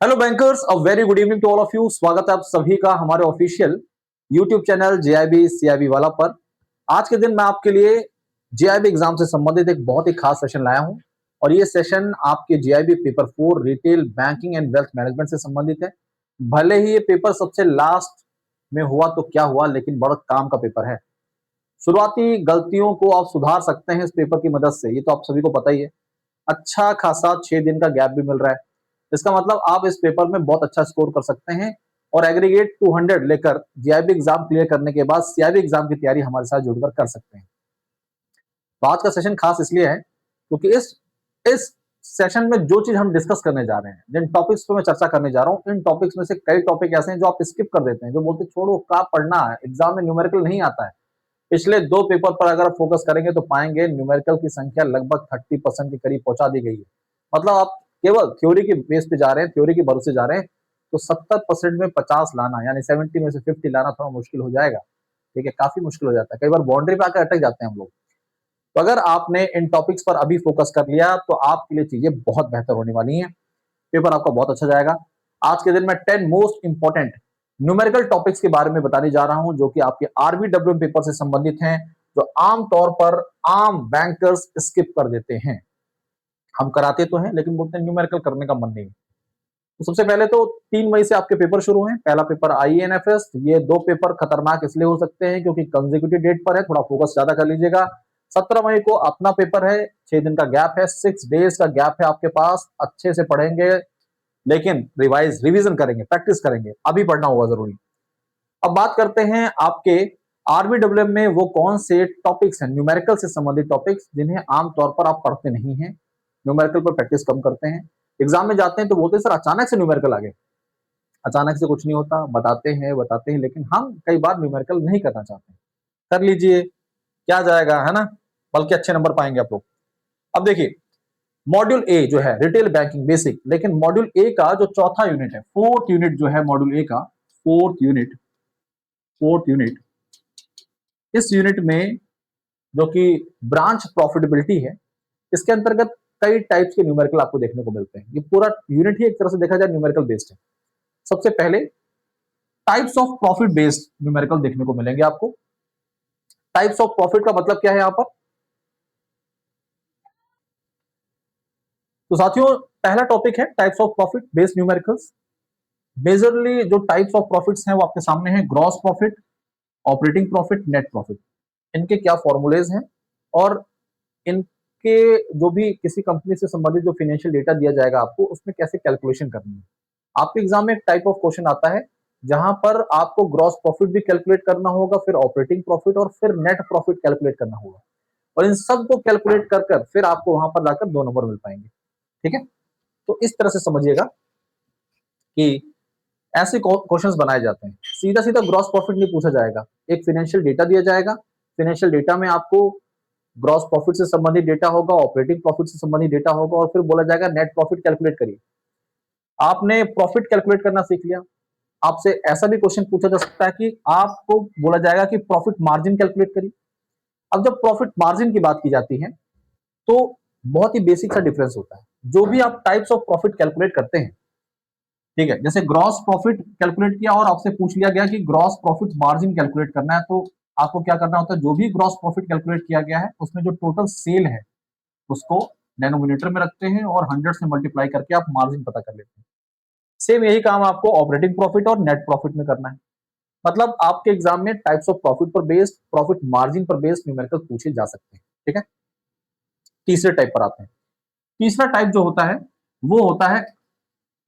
Hello bankers, a very good evening to all of you. स्वागत है आप सभी का हमारे official YouTube channel JAIIB CAIIB वाला पर। आज के दिन मैं आपके लिए जेआईबी एग्जाम से संबंधित एक बहुत ही खास सेशन लाया हूं और ये सेशन आपके JIB paper 4 retail banking and wealth management से संबंधित है। भले ही ये पेपर सबसे लास्ट में हुआ तो क्या हुआ, लेकिन बड़ा काम का पेपर है। शुरुआती गलतियों को आप सुधार सकते हैं इस पेपर की मदद से, ये तो आप सभी को पता ही है। अच्छा खासा 6 दिन का गैप भी मिल रहा है। इसका मतलब आप इस पेपर में बहुत अच्छा स्कोर कर सकते हैं और एग्रीगेट 200 लेकर जीआईबी एग्जाम क्लियर करने के बाद सीआईबी एग्जाम की तैयारी हमारे साथ जुड़कर कर सकते हैं। तो आज का सेशन खास इसलिए है क्योंकि इस सेशन में जो चीज हम डिस्कस करने जा रहे हैं, जिन टॉपिक्स पे मैं चर्चा करने जा रहा हूं, इन टॉपिक्स में से कई टॉपिक ऐसे हैं जो आप स्किप कर देते हैं, जो बोलते छोड़ो क्या पढ़ना है, एग्जाम में न्यूमेरिकल नहीं आता है। पिछले 2 पेपर पर अगर आप फोकस करेंगे तो पाएंगे न्यूमेरिकल की संख्या लगभग 30% के करीब पहुंचा दी गई है। मतलब आप केवल थ्योरी के बेस पे जा रहे हैं, थ्योरी के भरोसे जा रहे हैं, तो 70% में 50 लाना, यानी 70 में से 50 लाना थोड़ा मुश्किल हो जाएगा। ठीक है, काफी मुश्किल हो जाता है, कई बार बाउंड्री पे आकर अटक जाते हैं हम लोग। तो अगर आपने इन टॉपिक्स पर अभी फोकस कर लिया तो आपके लिए चीजें बहुत बेहतर होने वाली हैं। पेपर आपका बहुत अच्छा जाएगा। आज के दिन में 10 मोस्ट इंपॉर्टेंट न्यूमेरिकल टॉपिक्स के बारे में बताने जा रहा हूं, जो कि आपके आरबीडब्ल्यू पेपर से संबंधित हैं, जो आमतौर पर आम बैंकर्स स्किप कर देते हैं। हम कराते तो हैं लेकिन बोलते हैं न्यूमेरिकल करने का मन नहीं। तो सबसे पहले तो 3 मई से आपके पेपर शुरू हैं। पहला पेपर आईएनएफएस। ये 2 पेपर खतरनाक इसलिए हो सकते हैं क्योंकि कंसेक्यूटिव डेट पर है, थोड़ा फोकस ज्यादा कर लीजिएगा। 17 मई को अपना पेपर है, 6 दिन का गैप है, 6 डेज का गैप है आपके पास। अच्छे से पढ़ेंगे, लेकिन रिवीजन करेंगे, प्रैक्टिस करेंगे, अभी पढ़ना होगा जरूरी। अब बात करते हैं आपके आरबीडब्ल्यूएम में वो कौन से टॉपिक्स हैं, न्यूमेरिकल से संबंधित टॉपिक्स, जिन्हें आमतौर पर आप पढ़ते नहीं हैं, न्यूमेरिकल पर प्रैक्टिस कम करते हैं। एग्जाम में जाते हैं तो बोलते हैं सर अचानक से न्यूमेरिकल आ गए। अचानक से कुछ नहीं होता, बताते हैं, लेकिन हम कई बार न्यूमेरिकल नहीं करना चाहते हैं। कर लीजिए, क्या जाएगा, है ना, बल्कि अच्छे नंबर पाएंगे आप लोग। अब देखिए, मॉड्यूल ए जो है रिटेल बैंकिंग बेसिक, लेकिन मॉड्यूल ए का जो चौथा यूनिट है, फोर्थ यूनिट जो है मॉड्यूल ए का, फोर्थ यूनिट, इस यूनिट में जो कि ब्रांच प्रॉफिटेबिलिटी है, इसके अंतर्गत कई टाइप्स के न्यूमेरिकल आपको देखने को मिलते हैं। ये पूरा यूनिट ही एक तरह से देखा जाए न्यूमेरिकल बेस्ड है। सबसे पहले types of profit based numerical देखने को मिलेंगे आपको। टाइप्स ऑफ प्रॉफिट का मतलब क्या है यहां पर? तो साथियों, पहला टॉपिक है types of profit based numericals. Majorly जो टाइप्स ऑफ प्रॉफिट्स हैं वो आपके सामने है, gross profit, operating profit, net profit. इनके क्या फॉर्मूलेज हैं और इनके जो भी किसी कंपनी से संबंधित जो फाइनेंशियल डेटा दिया जाएगा आपको, उसमें कैसे कैलकुलेशन करनी है। आपके एग्जाम में एक टाइप ऑफ क्वेश्चन आता है जहां पर आपको ग्रॉस प्रॉफिट भी कैलकुलेट करना होगा, फिर ऑपरेटिंग प्रॉफिट और फिर नेट प्रॉफिट कैलकुलेट करना होगा, और इन सबको कैलकुलेट कर कर फिर आपको वहां पर लाकर 2 नंबर मिल पाएंगे। ठीक है, तो इस तरह से समझिएगा कि ऐसे क्वेश्चंस बनाए जाते हैं। सीधा सीधा ग्रॉस प्रॉफिट नहीं पूछा जाएगा, एक फाइनेंशियल डेटा दिया जाएगा, फाइनेंशियल डेटा में आपको ग्रॉस प्रॉफिट से संबंधित डेटा होगा, ऑपरेटिंग प्रॉफिट से संबंधित डेटा होगा, और फिर बोला जाएगा नेट प्रॉफिट कैलकुलेट करिए। आपने प्रॉफिट कैलकुलेट करना सीख लिया। आपसे ऐसा भी क्वेश्चन पूछा जा सकता है कि आपको बोला जाएगा कि प्रॉफिट मार्जिन कैलकुलेट करिए। अब जब प्रॉफिट मार्जिन की बात की जाती है तो बहुत ही बेसिक सा डिफरेंस होता है। जो भी आप टाइप्स ऑफ प्रॉफिट कैलकुलेट करते हैं, ठीक है, जैसे ग्रॉस प्रॉफिट कैलकुलेट किया और आपसे पूछ लिया गया कि ग्रॉस प्रॉफिट मार्जिन कैलकुलेट करना है, तो आपको क्या करना होता है, जो भी ग्रॉस प्रॉफिट कैलकुलेट किया गया है उसमें जो टोटल सेल है उसको डेनोमिनेटर में रखते हैं और 100 से मल्टीप्लाई करके आप मार्जिन पता कर लेते हैं। सेम यही काम आपको ऑपरेटिंग प्रॉफिट और नेट प्रॉफिट में करना है। मतलब आपके एग्जाम में टाइप्स ऑफ प्रॉफिट पर बेस्ड, प्रॉफिट मार्जिन पर बेस्ड न्यूमेरिकल पूछे जा सकते हैं। ठीक है, तीसरे टाइप पर आते हैं। तीसरा टाइप जो होता है वो होता है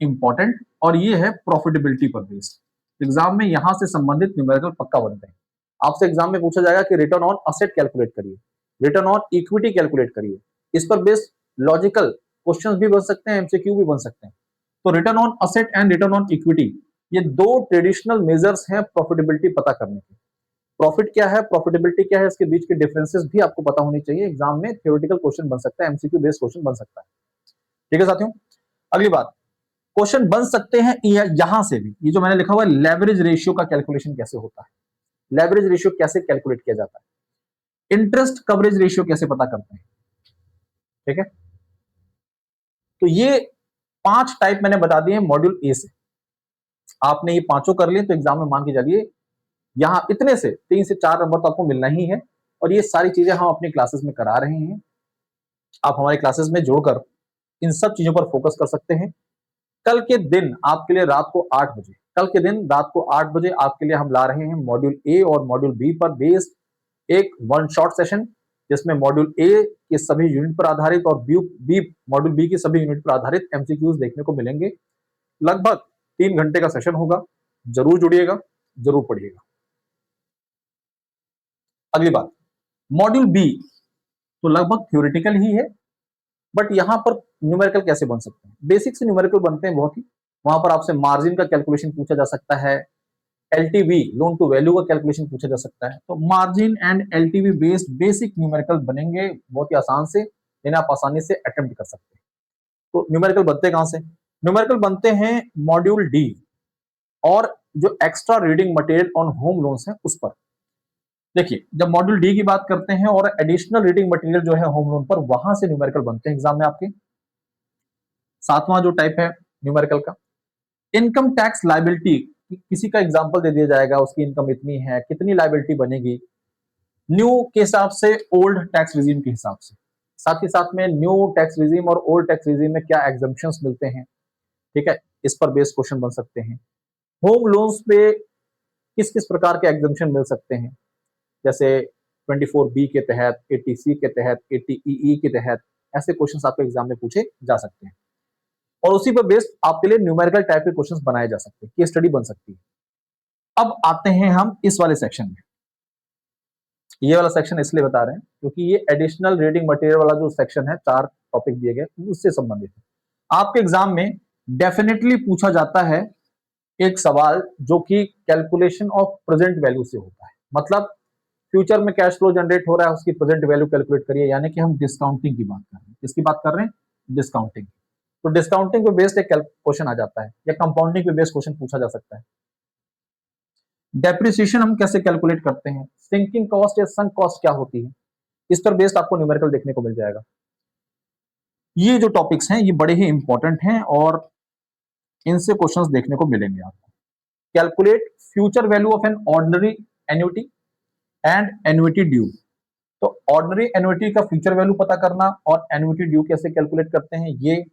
इंपॉर्टेंट, और ये है प्रॉफिटेबिलिटी पर बेस्ड। एग्जाम में यहां से संबंधित न्यूमेरिकल पक्का बनते हैं। आपसे एग्जाम में पूछा जाएगा कि रिटर्न ऑन असेट कैलकुलेट करिए, रिटर्न ऑन इक्विटी कैलकुलेट करिए। इस पर बेस्ड लॉजिकल क्वेश्चंस भी बन सकते हैं, एमसीक्यू भी बन सकते हैं। तो return on asset and return on equity, ये दो ट्रेडिशनल मेजर्स हैं प्रॉफिटेबिलिटी पता करने के। प्रॉफिट क्या है, प्रॉफिटेबिलिटी क्या है, इसके बीच के डिफरेंसेस भी आपको पता होनी चाहिए। एग्जाम में थ्योरेटिकल क्वेश्चन बन सकता है, एमसीक्यू बेस्ड क्वेश्चन बन सकता है। ठीक है साथियों, अगली बात, क्वेश्चन बन सकते हैं यहां से भी। ये जो मैंने लिखा हुआ है लेवरेज रेशियो का कैलकुलेशन कैसे होता है, लेवरेज रेशियो कैसे कैलकुलेट किया जाता है, इंटरेस्ट कवरेज रेशियो कैसे पता करते हैं। ठीक है, तो ये 5 टाइप मैंने बता दिए मॉड्यूल ए से। आपने ये पांचों कर लिए तो एग्जाम में मान के चलिए यहाँ इतने से 3 से 4 नंबर तो आपको मिलना ही है। और ये सारी चीजें हम अपनी क्लासेस में करा रहे हैं। आप हमारी क्लासेस में जुड़कर इन सब चीजों पर फोकस कर सकते हैं। कल के दिन आपके लिए रात को 8 बजे, कल के दिन रात को 8 बजे आपके लिए हम ला रहे हैं मॉड्यूल ए और मॉड्यूल बी पर बेस्ड एक वन शॉट सेशन, जिसमें मॉड्यूल ए के सभी यूनिट पर आधारित और बी मॉड्यूल बी के सभी यूनिट पर आधारित एमसीक्यूज देखने को मिलेंगे। लगभग 3 घंटे का सेशन होगा। जरूर जुड़िएगा, जरूर पढ़िएगा। अगली बात, मॉड्यूल बी तो लगभग थ्योरेटिकल ही है, बट यहां पर न्यूमेरिकल कैसे बन सकते हैं? बेसिक से न्यूमेरिकल बनते हैं बहुत ही। वहां पर आपसे मार्जिन का कैलकुलेशन पूछा जा सकता है, एलटीवी लोन टू वैल्यू का कैलकुलेशन पूछा जा सकता है। तो margin and LTV based basic numerical बनेंगे बहुत ही आसान से, जिन्हें आप आसानी से अटेम्प्ट कर सकते हैं। तो न्यूमेरिकल बनते कहां से? न्यूमेरिकल बनते हैं मॉड्यूल डी और जो extra reading material on home loans है उस पर। देखिए, जब मॉड्यूल डी की बात करते हैं और एडिशनल रीडिंग मटेरियल जो है होम लोन पर, वहां से न्यूमेरिकल बनते हैं एग्जाम में आपके। सातवां जो टाइप है न्यूमेरिकल का, इनकम टैक्स लायबिलिटी। किसी का एग्जांपल दे दिया जाएगा, उसकी इनकम इतनी है, कितनी लायबिलिटी बनेगी न्यू के हिसाब से, ओल्ड टैक्स रिजीम के हिसाब से। साथ ही साथ में न्यू टैक्स रिजीम और ओल्ड टैक्स रिजीम में क्या एग्जम्पशंस मिलते हैं, ठीक है, इस पर बेस्ड क्वेश्चन बन सकते हैं। होम लोन्स पे किस किस प्रकार के एग्जम्पशन मिल सकते हैं, जैसे 24B के तहत, 80C के तहत, 80EE के तहत, ऐसे क्वेश्चंस आपके एग्जाम में पूछे जा सकते हैं। और उसी पर बेस्ड आपके लिए न्यूमेरिकल टाइप के क्वेश्चंस बनाए जा सकते हैं, केस स्टडी बन सकती है। अब आते हैं हम इस वाले सेक्शन में। ये वाला सेक्शन इसलिए बता रहे हैं क्योंकि ये एडिशनल रीडिंग मटेरियल वाला जो सेक्शन है, 4 टॉपिक दिए गए उससे संबंधित है। आपके एग्जाम में डेफिनेटली पूछा जाता है एक सवाल जो कि कैलकुलेशन ऑफ प्रेजेंट वैल्यू से होता है। मतलब फ्यूचर में कैश फ्लो जनरेट हो रहा है, उसकी प्रेजेंट वैल्यू कैलकुलेट करिए, यानी कि हम डिस्काउंटिंग की बात कर रहे हैं। किसकी बात कर रहे हैं? डिस्काउंटिंग। तो डिस्काउंटिंग पे बेस्ड एक क्वेश्चन आ जाता है, या कंपाउंडिंग पे बेस्ड क्वेश्चन पूछा जा सकता है। डेप्रिसिएशन हम कैसे कैलकुलेट करते हैं, सिंकिंग कॉस्ट या संक कॉस्ट क्या होती है, इस पर बेस्ड आपको न्यूमेरिकल देखने को मिल जाएगा। ये जो टॉपिक्स हैं ये बड़े ही इंपॉर्टेंट हैं और इनसे क्वेश्चंस देखने को मिलेंगे आपको। Calculate future value of an ordinary annuity and annuity due. तो ऑर्डिनरी एन्युटी का फ्यूचर वैल्यू पता करना और एन्युटी ड्यू कैसे कैलकुलेट करते हैं, ये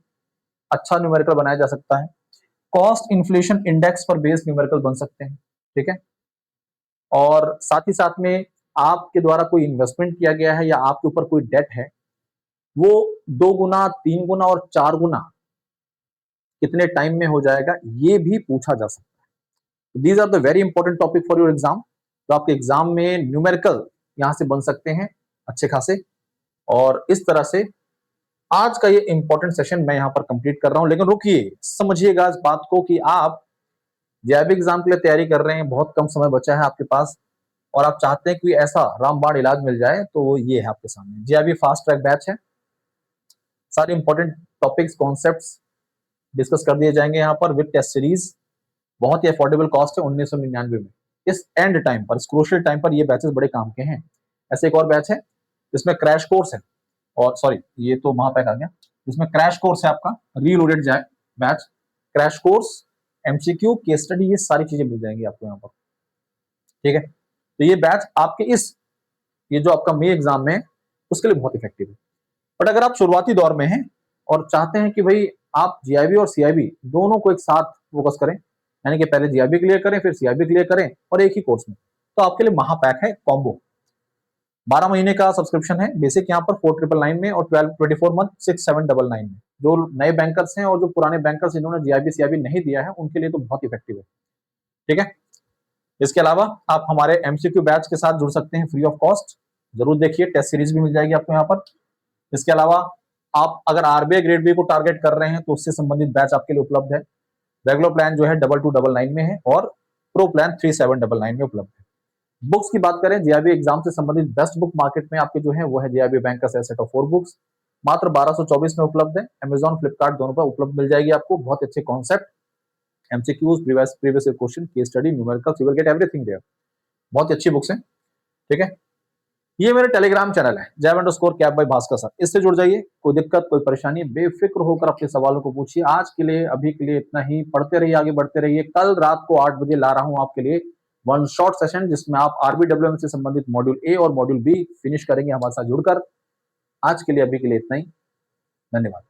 अच्छा न्यूमेरिकल बनाया जा सकता है। कॉस्ट इन्फ्लेशन इंडेक्स पर बेस्ड न्यूमेरिकल बन सकते हैं, ठीक है। और साथ ही साथ में आपके द्वारा कोई इन्वेस्टमेंट किया गया है या आपके ऊपर कोई डेट है, वो 2 गुना, 3 गुना और 4 गुना कितने टाइम में हो जाएगा, ये भी पूछा जा सकता है। These are the very important topic for your exam. तो आपके एग्जाम में न्यूमेरिकल यहां से बन सकते हैं अच्छे खासे। और इस तरह से आज का ये इंपॉर्टेंट सेशन मैं यहां पर कंप्लीट कर रहा हूं। लेकिन रुकिए, समझिएगा इस बात को कि आप जेईबी एग्जाम के लिए तैयारी कर रहे हैं, बहुत कम समय बचा है आपके पास और आप चाहते हैं कि ऐसा रामबाण इलाज मिल जाए, तो ये है आपके सामने जेईबी फास्ट ट्रैक बैच है। सारे इंपॉर्टेंट टॉपिक्स, कॉन्सेप्ट्स डिस्कस कर दिए जाएंगे यहाँ पर विद टेस्ट सीरीज। बहुत ही अफोर्डेबल कॉस्ट है 1999 में। इस एंड टाइम पर, इस क्रूशियल टाइम पर ये बैचेस बड़े काम के हैं। ऐसे एक और बैच है जिसमें क्रैश कोर्स है, और सॉरी ये तो महापैक आ गया, जिसमें क्रैश कोर्स है आपका रीलोडेड जाए batch, crash course, MCQ, case study, ये सारी चीजें मिल जाएंगी आपको यहाँ पर, ठीक है। तो ये बैच आपके ये जो आपका मई एग्जाम में है उसके लिए बहुत इफेक्टिव है। बट अगर आप शुरुआती दौर में हैं और चाहते हैं कि भाई आप जीआईबी और सीआईबी दोनों को एक साथ फोकस करें, यानी कि पहले जीआईबी क्लियर करें फिर सीआईबी क्लियर करें और एक ही कोर्स में, तो आपके लिए महापैक है कॉम्बो। 12 महीने का सब्सक्रिप्शन है बेसिक यहाँ पर 4999 में, और 24 मंथ 6799 में। जो नए बैंकर्स हैं और जो पुराने बैंकर्स जिन्होंने जीआईबी सीआईबी नहीं दिया है उनके लिए तो बहुत इफेक्टिव है, ठीक है। इसके अलावा आप हमारे एमसीक्यू बैच के साथ जुड़ सकते हैं फ्री ऑफ कॉस्ट। जरूर देखिए, टेस्ट सीरीज भी मिल जाएगी आपको यहाँ पर। इसके अलावा आप अगर आरबीआई ग्रेड बी को टारगेट कर रहे हैं तो उससे संबंधित बैच आपके लिए उपलब्ध है। रेगुलर प्लान जो है 2299 में है और प्रो प्लान 3799 में उपलब्ध है। बुक्स की बात करें, जीआईबी एग्जाम से संबंधित बेस्ट बुक मार्केट में आपके जो है वो है GIB bankers asset of 4 books, मात्र 1224 में उपलब्ध है। अमेजॉन, फ्लिपकार्ट दोनों पर उपलब्ध मिल जाएगी आपको। बहुत अच्छे concept, MCQs, previous question, case study, numerical, you will get everything there. बहुत अच्छी बुक्स हैं, ठीक है। ये मेरा टेलीग्राम चैनल है, जैव_कैप बाय भास्कर सर। इससे जुड़ जाइए। कोई दिक्कत, कोई परेशानी, बेफिक्र होकर अपने सवालों को पूछिए। आज के लिए, अभी के लिए इतना ही। पढ़ते रहिए, आगे बढ़ते रहिए। कल रात को 8 बजे ला रहा हूं आपके लिए वन शॉर्ट सेशन, जिसमें आप आरबीडब्ल्यूएम से संबंधित मॉड्यूल ए और मॉड्यूल बी फिनिश करेंगे हमारे साथ जुड़कर। आज के लिए, अभी के लिए इतना ही। धन्यवाद।